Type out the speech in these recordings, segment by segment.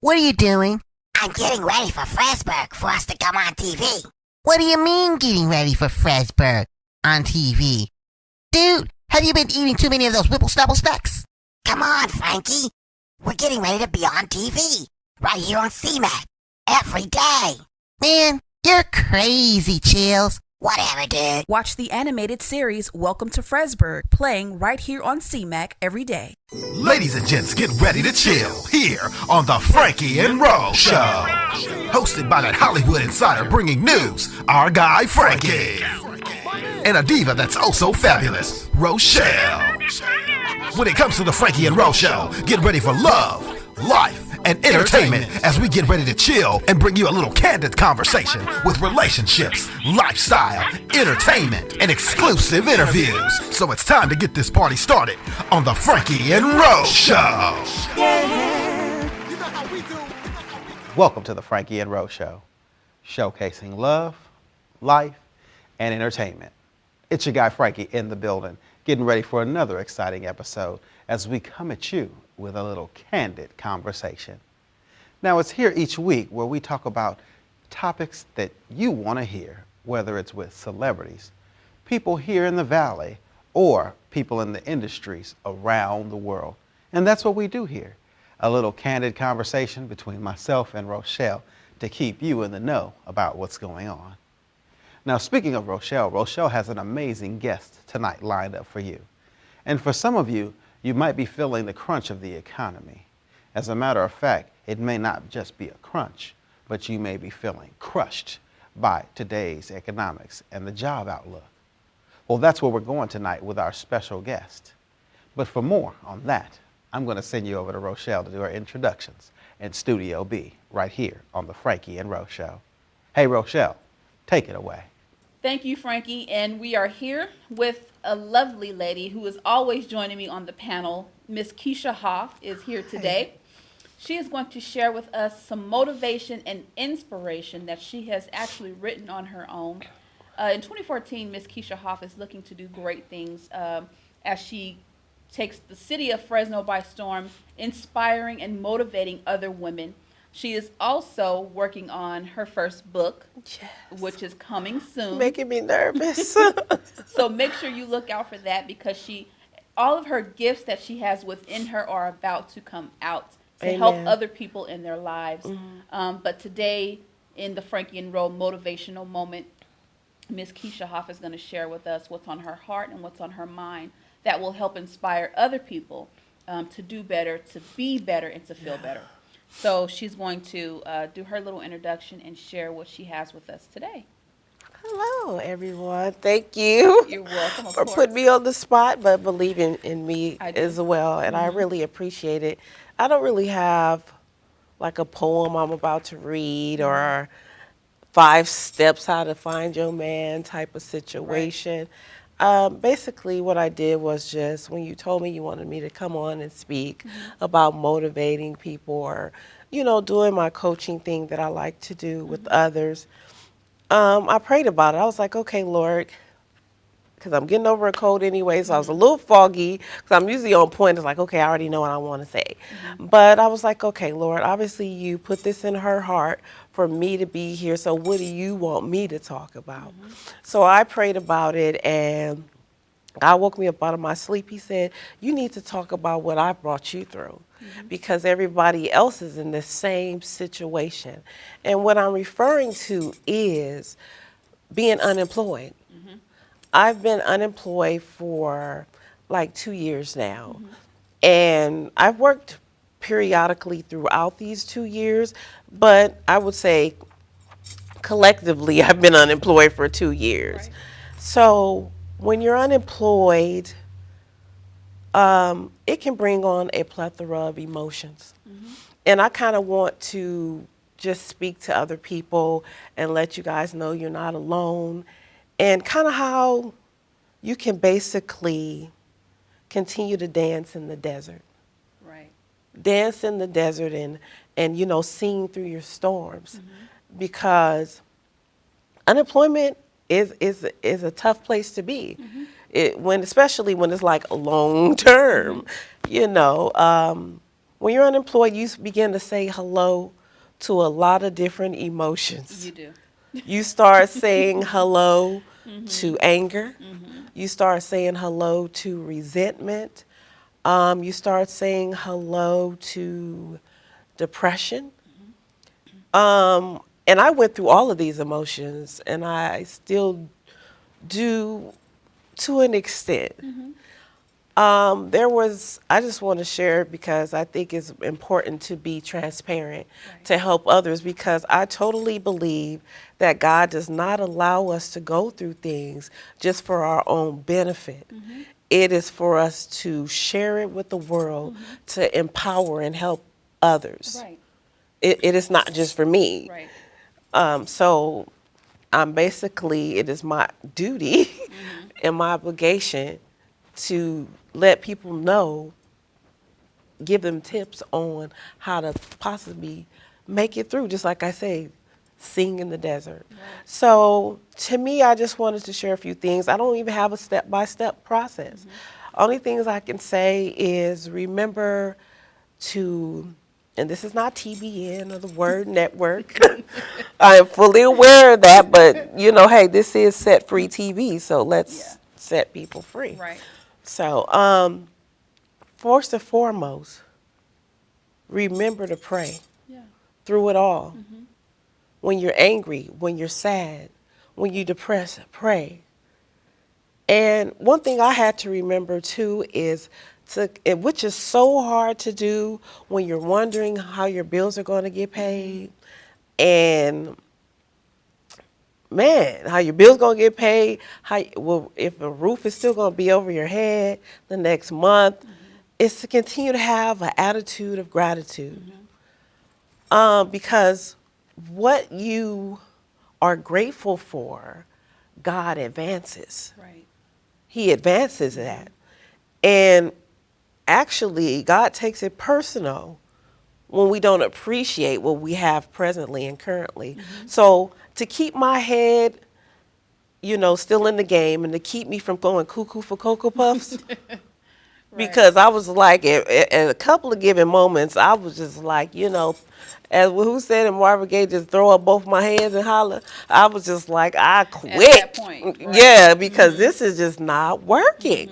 What are you doing? I'm getting ready for Fresburg for us to come on TV. What do you mean getting ready for Fresburg on TV? Dude, have you been eating too many of those Whipple Snapple snacks? Come on, Frankie. We're getting ready to be on TV. Right here on CMAC. Every day. Man, you're crazy, Chills. Whatever, dude. Watch the animated series Welcome to Fresburg, playing right here on CMAC every day. Ladies and gents, get ready to chill here on the Frankie and Ro Show. Hosted by that Hollywood insider bringing news, our guy Frankie. And a diva that's oh so fabulous, Rochelle. When it comes to the Frankie and Ro Show, get ready for love, life, and entertainment as we get ready to chill and bring you a little candid conversation with relationships, lifestyle, entertainment, and exclusive interviews. So it's time to get this party started on the Frankie and Ro Show. Welcome to the Frankie and Ro Show, showcasing love, life, and entertainment. It's your guy Frankie in the building, getting ready for another exciting episode as we come at you with a little candid conversation. Now, it's here each week where we talk about topics that you want to hear, whether it's with celebrities, people here in the Valley, or people in the industries around the world. And that's what we do here, a little candid conversation between myself and Rochelle to keep you in the know about what's going on. Now, speaking of Rochelle, Rochelle has an amazing guest tonight lined up for you. And for some of you, you might be feeling the crunch of the economy. As a matter of fact, it may not just be a crunch, but you may be feeling crushed by today's economics and the job outlook. Well, that's where we're going tonight with our special guest. But for more on that, I'm going to send you over to Rochelle to do our introductions in Studio B, right here on the Frankie and Ro Show. Hey, Rochelle, take it away. Thank you, Frankie. And we are here with a lovely lady who is always joining me on the panel. Miss Kesha Hoff is here today. She is going to share with us some motivation and inspiration that she has actually written on her own. In 2014, Miss Kesha Hoff is looking to do great things as she takes the city of Fresno by storm, inspiring and motivating other women. She is also working on her first book, yes, which is coming soon. Making me nervous. So make sure you look out for that because all of her gifts that she has within her are about to come out to Amen. help other people in their lives. Mm-hmm. But today, in the Frankie and Ro motivational moment, Miss Kesha Hoff is going to share with us what's on her heart and what's on her mind that will help inspire other people to do better, to be better, and to feel better. So she's going to do her little introduction and share what she has with us today. Hello, everyone. Thank you. You're welcome, of for course. putting me on the spot, but believing in me I do. as well. And I really appreciate it. I don't really have like a poem I'm about to read or 5 steps how to find your man type of situation. Basically, what I did was just when you told me you wanted me to come on and speak about motivating people or, doing my coaching thing that I like to do with others, I prayed about it. I was like, okay, Lord, because I'm getting over a cold anyway, so I was a little foggy because I'm usually on point. It's like, okay, I already know what I want to say. But I was like, okay, Lord, obviously you put this in her heart for me to be here, so what do you want me to talk about? So I prayed about it, and God woke me up out of my sleep. He said, you need to talk about what I brought you through because everybody else is in the same situation. And what I'm referring to is being unemployed. I've been unemployed for like 2 years now. And I've worked periodically throughout these 2 years, but I would say collectively I've been unemployed for 2 years. Right. So when you're unemployed, it can bring on a plethora of emotions. And I kind of want to just speak to other people and let you guys know you're not alone. And kind of how you can basically continue to dance in the desert. Right. Dance in the desert and sing through your storms. Because unemployment is a tough place to be. Especially when it's like long term, When you're unemployed, you begin to say hello to a lot of different emotions. You do. You start saying hello to anger. You start saying hello to resentment. You start saying hello to depression. And I went through all of these emotions, and I still do to an extent. I just want to share because I think it's important to be transparent to help others, because I totally believe that God does not allow us to go through things just for our own benefit. It is for us to share it with the world, to empower and help others. Right. It is not just for me. Right. So I'm basically, it is my duty and my obligation to let people know, give them tips on how to possibly make it through, just like I say, sing in the desert. So to me, I just wanted to share a few things. I don't even have a step-by-step process. Only things I can say is remember to, and this is not TBN or the Word Network. I am fully aware of that, but you know, hey, this is Set Free TV, so let's set people free. Right. So, first and foremost, remember to pray Yeah. through it all. When you're angry, when you're sad, when you're depressed, pray. And one thing I had to remember too is which is so hard to do when you're wondering how your bills are going to get paid, and man, how your bills going to get paid, if a roof is still going to be over your head the next month, is to continue to have an attitude of gratitude. Because what you are grateful for, God advances. Right. He advances that. And actually, God takes it personal when we don't appreciate what we have presently and currently. So to keep my head, you know, still in the game, and to keep me from going cuckoo for Cocoa Puffs, because I was like, at a couple of given moments, I was just like, you know, as who said in Marvin Gaye, just throw up both my hands and holler. I was just like, I quit. At that point, right. Yeah, because this is just not working.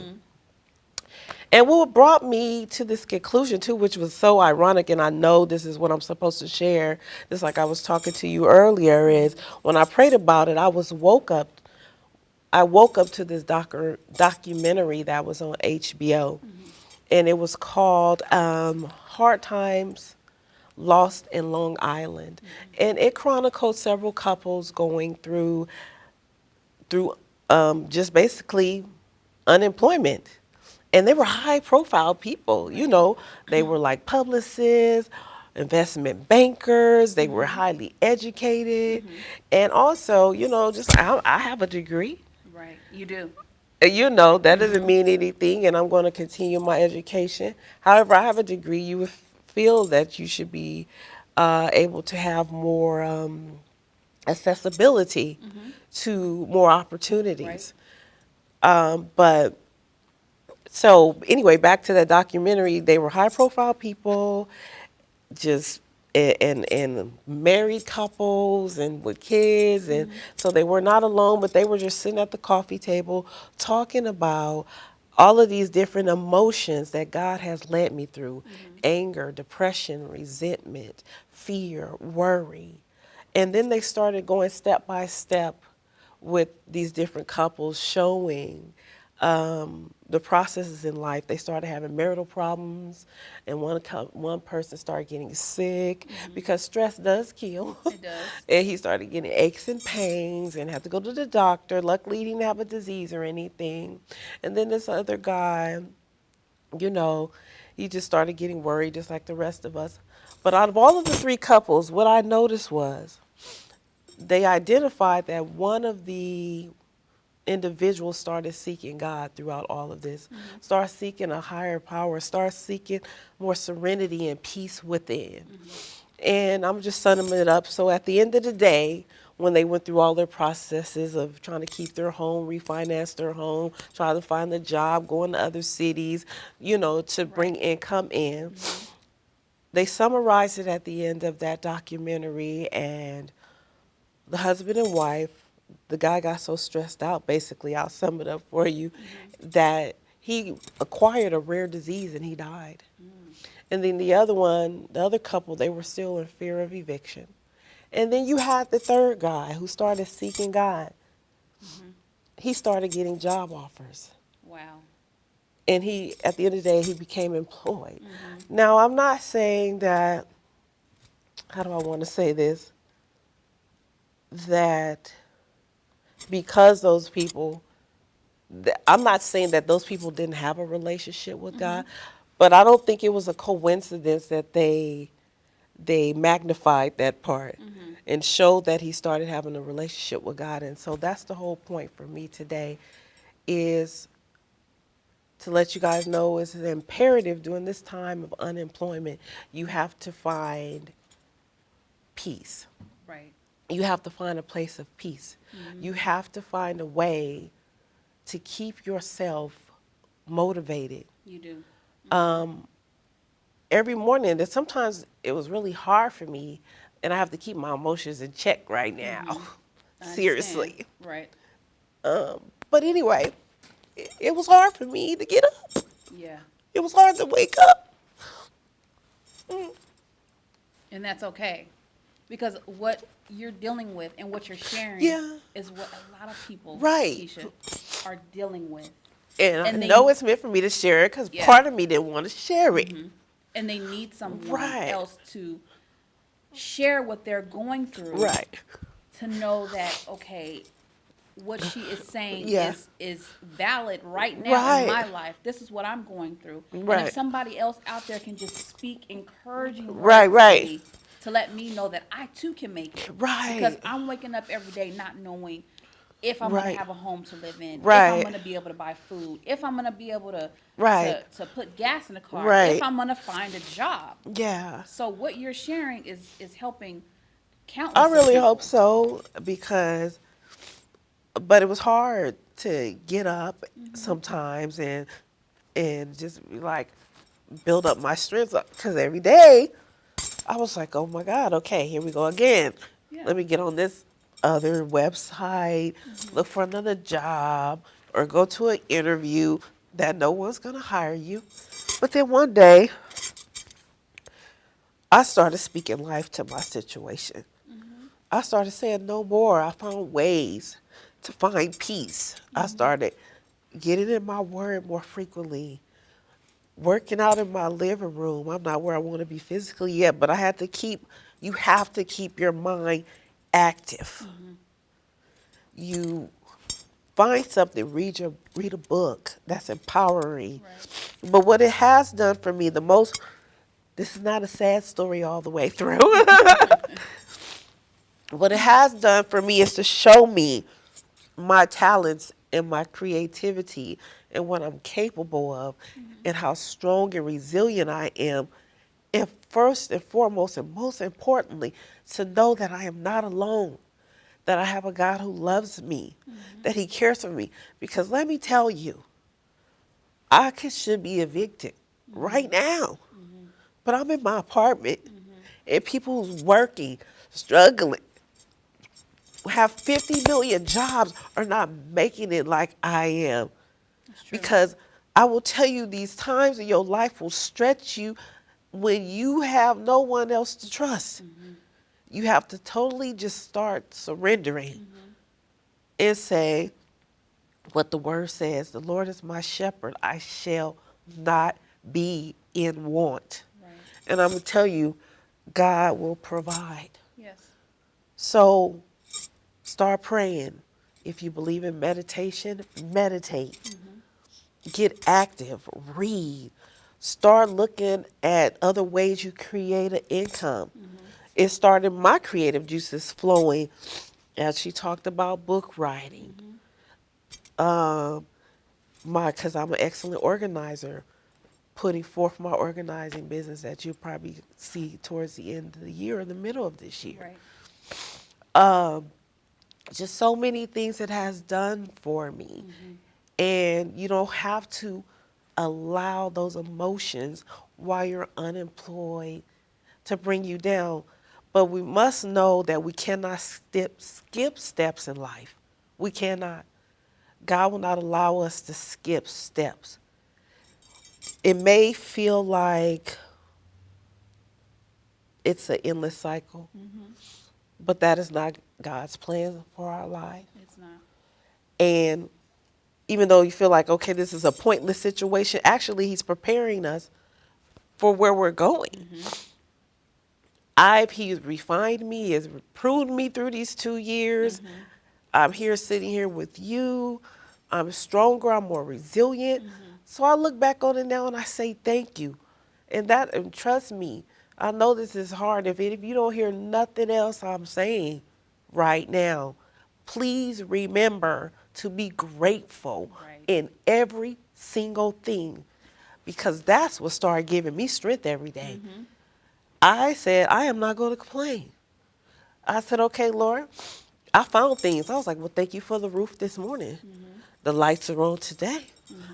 And what brought me to this conclusion too, which was so ironic, and I know this is what I'm supposed to share, just like I was talking to you earlier, is when I prayed about it, I woke up to this documentary that was on HBO, and it was called Hard Times Lost in Long Island, and it chronicled several couples going through just basically unemployment. And they were high profile people, you know, they were like publicists, investment bankers, they were highly educated. And also, you know, just I have a degree. Right. You do. You know, that doesn't mean anything, and I'm going to continue my education. However, I have a degree. You would feel that you should be able to have more accessibility to more opportunities. But so anyway, back to that documentary, they were high profile people, just and married couples and with kids, and so they were not alone, but they were just sitting at the coffee table talking about all of these different emotions that God has led me through: anger, depression, resentment, fear, worry. And then they started going step by step with these different couples, showing the processes in life. They started having marital problems, and one person started getting sick because stress does kill. It does. And he started getting aches and pains and had to go to the doctor. Luckily, he didn't have a disease or anything. And then this other guy, you know, he just started getting worried just like the rest of us. But out of all of the three couples, what I noticed was they identified that one of the individuals started seeking God throughout all of this, start seeking a higher power, start seeking more serenity and peace within. And I'm just summing it up. So at the end of the day, when they went through all their processes of trying to keep their home, refinance their home, try to find a job, going to other cities, you know, to bring income in, they summarized it at the end of that documentary, and the husband and wife, the guy got so stressed out, basically, I'll sum it up for you, that he acquired a rare disease and he died. And then the other one, the other couple, they were still in fear of eviction. And then you had the third guy who started seeking God. He started getting job offers. Wow. And he, at the end of the day, he became employed. Now, I'm not saying that, how do I want to say this? That because those people, I'm not saying that those people didn't have a relationship with God, but I don't think it was a coincidence that they magnified that part and showed that he started having a relationship with God. And so that's the whole point for me today, is to let you guys know it's imperative during this time of unemployment, you have to find peace. Right. You have to find a place of peace. You have to find a way to keep yourself motivated. You do. Every morning, that sometimes it was really hard for me, and I have to keep my emotions in check right now. I Seriously. understand. Right. But anyway, it was hard for me to get up. Yeah. It was hard to wake up. And that's okay. Because what you're dealing with and what you're sharing Yeah. is what a lot of people, Right. Kesha, are dealing with. And I And they- know it's meant for me to share it because Yeah. part of me didn't want to share it. And they need someone Right. else to share what they're going through. Right. To know that, okay, what she is saying Yeah. is valid right now in Right. my life. This is what I'm going through. And Right. if somebody else out there can just speak encouraging words Right, right. to me, to let me know that I too can make it. Right. Because I'm waking up every day not knowing if I'm going Right. to have a home to live in, if Right. I'm going to be able to buy food, if I'm going to be able to, Right. to put gas in the car, Right. if I'm going to find a job. Yeah. So what you're sharing is helping countless I of really people. hope so, because, but it was hard to get up sometimes and just like build up my strength, because every day I was like, oh my God, okay, here we go again. Yeah. Let me get on this other website, look for another job, or go to an interview that no one's gonna hire you. But then one day, I started speaking life to my situation. I started saying no more. I found ways to find peace. I started getting in my word more frequently, working out in my living room. I'm not where I want to be physically yet, but you have to keep your mind active. You find something, read a book that's empowering. Right. But what it has done for me the most, this is not a sad story all the way through. What it has done for me is to show me my talents and my creativity and what I'm capable of and how strong and resilient I am. And first and foremost, and most importantly, to know that I am not alone, that I have a God who loves me, that He cares for me. Because let me tell you, should be evicted right now, but I'm in my apartment, and people who's working, struggling, have 50 million jobs are not making it like I am. True. Because I will tell you, these times in your life will stretch you when you have no one else to trust. You have to totally just start surrendering and say what the word says: the Lord is my shepherd, I shall not be in want. Right. And I'm going to tell you, God will provide. Yes. So start praying. If you believe in meditation, meditate. Get active, read. Start looking at other ways you create an income. It started my creative juices flowing as she talked about book writing. Because I'm an excellent organizer, putting forth my organizing business that you'll probably see towards the end of the year or the middle of this year. Right. Just so many things it has done for me. And you don't have to allow those emotions while you're unemployed to bring you down. But we must know that we cannot skip steps in life. We cannot. God will not allow us to skip steps. It may feel like it's an endless cycle, but that is not God's plan for our life. It's not. And even though you feel like, okay, this is a pointless situation, actually, He's preparing us for where we're going. He's refined me, He has pruned me through these 2 years. I'm here sitting here with you. I'm stronger, I'm more resilient. So I look back on it now and I say thank you. And trust me, I know this is hard. If you don't hear nothing else I'm saying right now, please remember to be grateful in every single thing, because that's what started giving me strength every day. I said, I am not going to complain. I said, okay, Lord, I found things. I was like, well, thank you for the roof this morning. The lights are on today.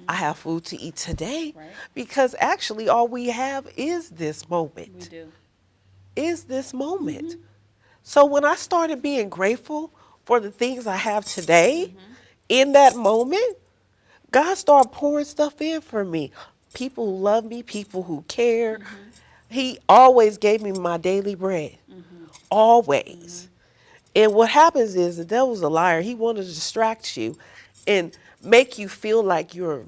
I have food to eat today. Because actually all we have is this moment. We do. Is this moment. So when I started being grateful for the things I have today, in that moment, God started pouring stuff in for me. People who love me, people who care. He always gave me my daily bread. Always. And what happens is the devil's a liar. He wants to distract you and make you feel like you're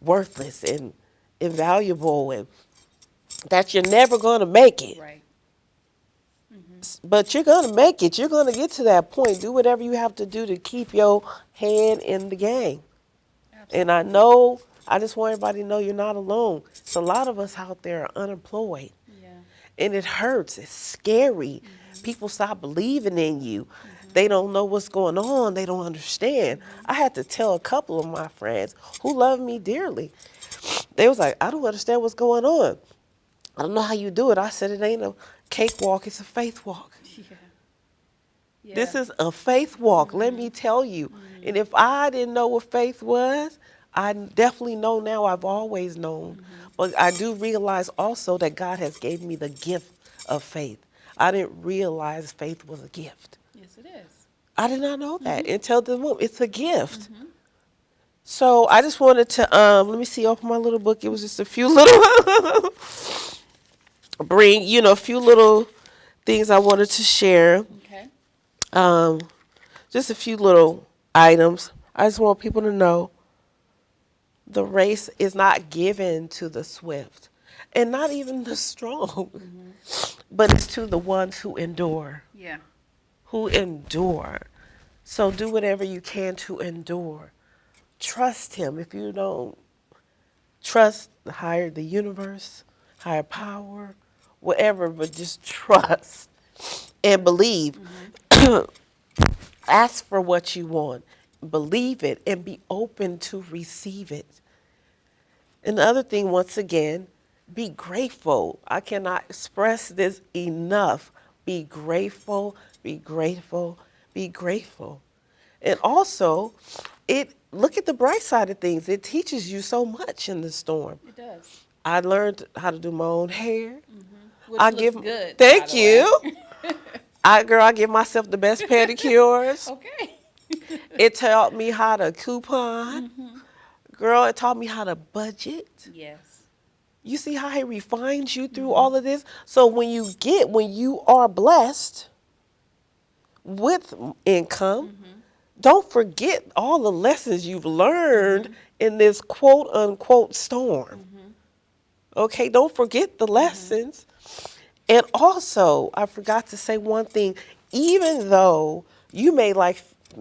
worthless and invaluable and that you're never going to make it. Right. But you're going to make it. You're going to get to that point. Do whatever you have to do to keep your hand in the game. And I know, I just want everybody to know you're not alone. It's a lot of us out there are unemployed. Yeah. And it hurts. It's scary. People stop believing in you. They don't know what's going on. They don't understand. I had to tell a couple of my friends who love me dearly. They was like, I don't understand what's going on. I don't know how you do it. I said, it ain't a cakewalk. It's a faith walk. Yeah. This is a faith walk, let me tell you. And if I didn't know what faith was, I definitely know now. I've always known. But I do realize also that God has gave me the gift of faith. I didn't realize faith was a gift. Yes, it is. I did not know that until the moment. It's a gift. So I just wanted to, let me see, open my little book. It was just a few little, a few little things I wanted to share. Okay. Just a few little items. I just want people to know the race is not given to the swift and not even the strong, but it's to the ones who endure. Yeah. Who endure. So do whatever you can to endure. Trust Him. If you don't trust the universe, higher power, whatever, but just trust and believe. Ask for what you want. Believe it and be open to receive it. And the other thing, once again, be grateful. I cannot express this enough. Be grateful, be grateful, be grateful. And also, look at the bright side of things. It teaches you so much in the storm. It does. I learned how to do my own hair. Which I looks give good. Thank by the you. way. I give myself the best pedicures. Okay. It taught me how to coupon. Girl, it taught me how to budget. Yes. You see how He refines you through all of this? So when you are blessed with income, don't forget all the lessons you've learned in this quote unquote storm. Okay, don't forget the lessons. And also, I forgot to say one thing. Even though you may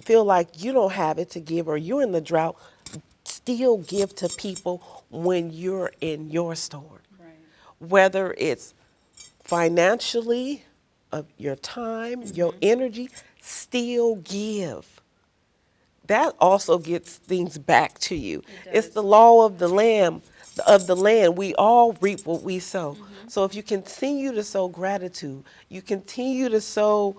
feel like you don't have it to give or you're in the drought, still give to people when you're in your storm. Right. Whether it's financially, of your time, your energy, still give. That also gets things back to you. It's the law of the land. We all reap what we sow. So if you continue to sow gratitude, you continue to sow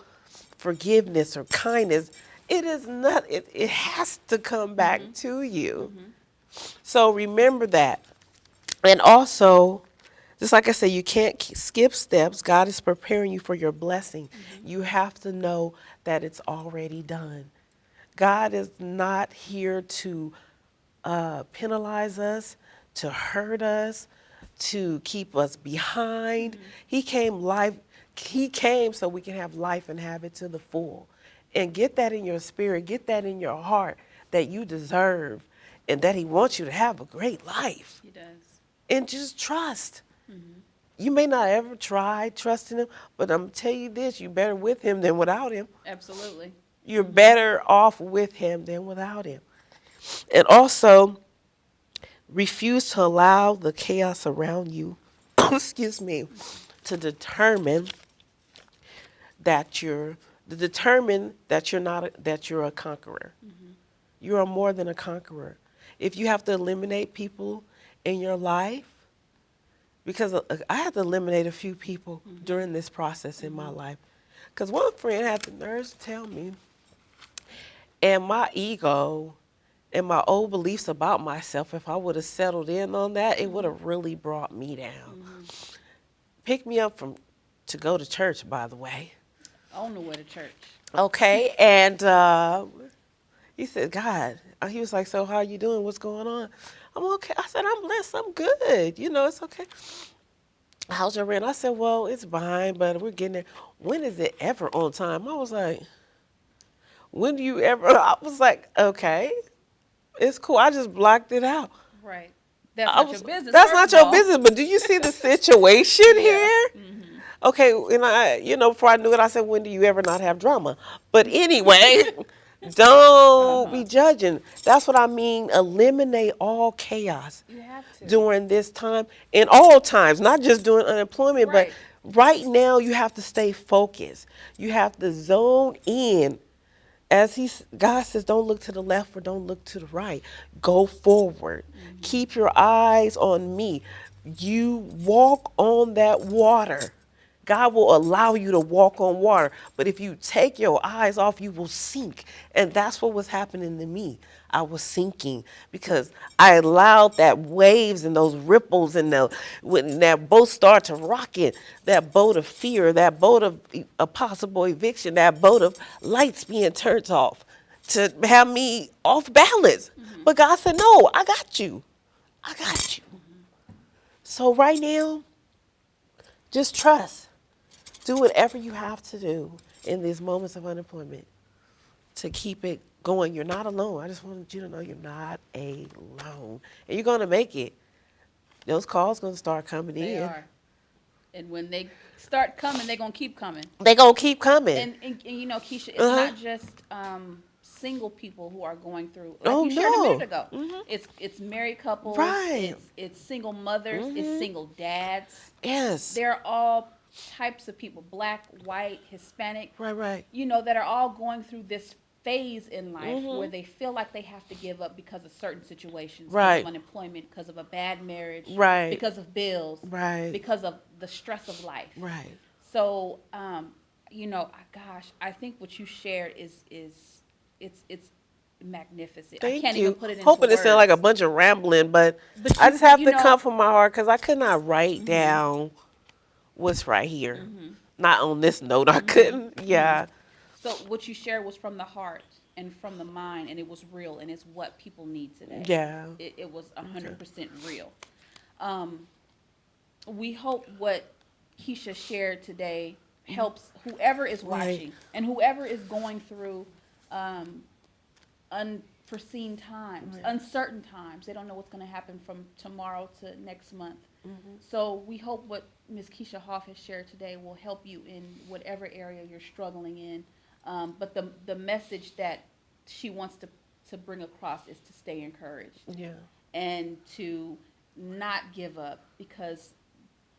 forgiveness or kindness, it has to come back to you. So remember that. And also, Just like I said, you can't skip steps. God is preparing you for your blessing. You have to know that it's already done. God is not here to penalize us, to hurt us, to keep us behind. He came life. He came so we can have life and have it to the full. And get that in your spirit. Get that in your heart that you deserve, and that He wants you to have a great life. He does. And just trust. You may not ever try trusting Him, but I'm tell you this: you're better with Him than without Him. Absolutely. You're better off with Him than without Him. And also, refuse to allow the chaos around you, excuse me, to determine that you're a conqueror. You are more than a conqueror. If you have to eliminate people in your life, because I had to eliminate a few people during this process in my life. Because one friend had the nerves to tell me, and my ego and my old beliefs about myself, if I would have settled in on that, it would have really brought me down. Picked me up to go to church, by the way. On the way to church. Okay, and he said, God, he was like, so how you doing? What's going on? I'm okay. I said, I'm blessed. I'm good. It's okay. How's your rent? I said, well, it's behind, but we're getting there. When is it ever on time? I was like, when do you ever? I was like, okay, it's cool. I just blocked it out. Right. That's not your business. That's first not of your all. business, but do you see the situation here? Okay, and before I knew it, I said, when do you ever not have drama? But anyway, don't be judging. That's what I mean. Eliminate all chaos You have to. during this time, in all times, not just during unemployment, Right. but right now you have to stay focused. You have to zone in. God says, don't look to the left or don't look to the right. Go forward. Keep your eyes on me. You walk on that water. God will allow you to walk on water. But if you take your eyes off, you will sink. And that's what was happening to me. I was sinking because I allowed that waves and those ripples and when that boat started to rock it, that boat of fear, that boat of a possible eviction, that boat of lights being turned off to have me off balance. But God said, no, I got you. I got you. So right now, just trust. Do whatever you have to do in these moments of unemployment to keep it going. You're not alone. I just wanted you to know you're not alone. And you're going to make it. Those calls going to start coming They in. are. And when they start coming, they're going to keep coming. They're going to keep coming. And Kesha, it's not just single people who are going through. Like Oh, you shared a no. minute ago. It's married couples. Right. It's single mothers. It's single dads. Yes. They're all types of people, black, white, Hispanic, Right. that are all going through this phase in life where they feel like they have to give up because of certain situations, Right. because of unemployment, because of a bad marriage, Right. because of bills, Right. because of the stress of life. Right. So, gosh, I think what you shared is it's magnificent. I Thank can't you. even put it into Hoping it words. sound like a bunch of rambling, but But I you- just have you to know- come from my heart because I could not write down what's right here. Not on this note. I couldn't. Yeah. So what you shared was from the heart and from the mind, and it was real, and it's what people need today. Yeah. It was 100% real. We hope what Kesha shared today helps whoever is Right. watching and whoever is going through unforeseen times, uncertain times. They don't know what's going to happen from tomorrow to next month. So we hope what Ms. Kesha Hoff has shared today will help you in whatever area you're struggling in. But the message that she wants to bring across is to stay encouraged Yeah. and to not give up, because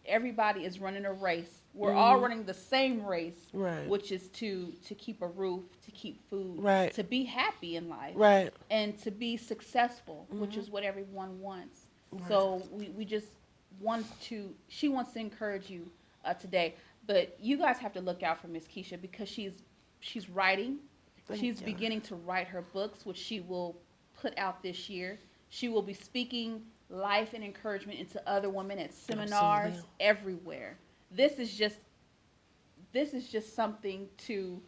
everybody is running a race. We're all running the same race, Right. which is to keep a roof, to keep food, Right. to be happy in life, Right. and to be successful, which is what everyone wants. So we just she wants to encourage you today. But you guys have to look out for Miss Kesha, because she's writing. She's beginning to write her books, which she will put out this year. She will be speaking life and encouragement into other women at seminars, Absolutely. everywhere. This is just something to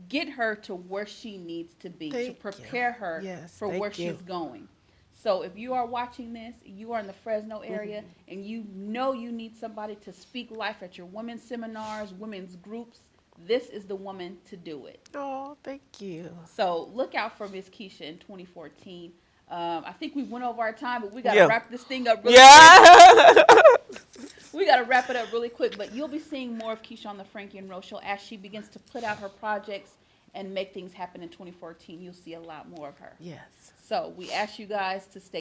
get her to where she needs to be, to Thank you. prepare her Yes, for where thank you. she's going. So if you are watching this, you are in the Fresno area, and you know you need somebody to speak life at your women's seminars, women's groups, this is the woman to do it. Oh, thank you. So look out for Miss Kesha in 2014. I think we went over our time, but we got to Yeah. wrap this thing up really quick. Yeah. We got to wrap it up really quick, but you'll be seeing more of Kesha on the Frankie and Rose Show as she begins to put out her projects and make things happen in 2014. You'll see a lot more of her. Yes. So we ask you guys to stay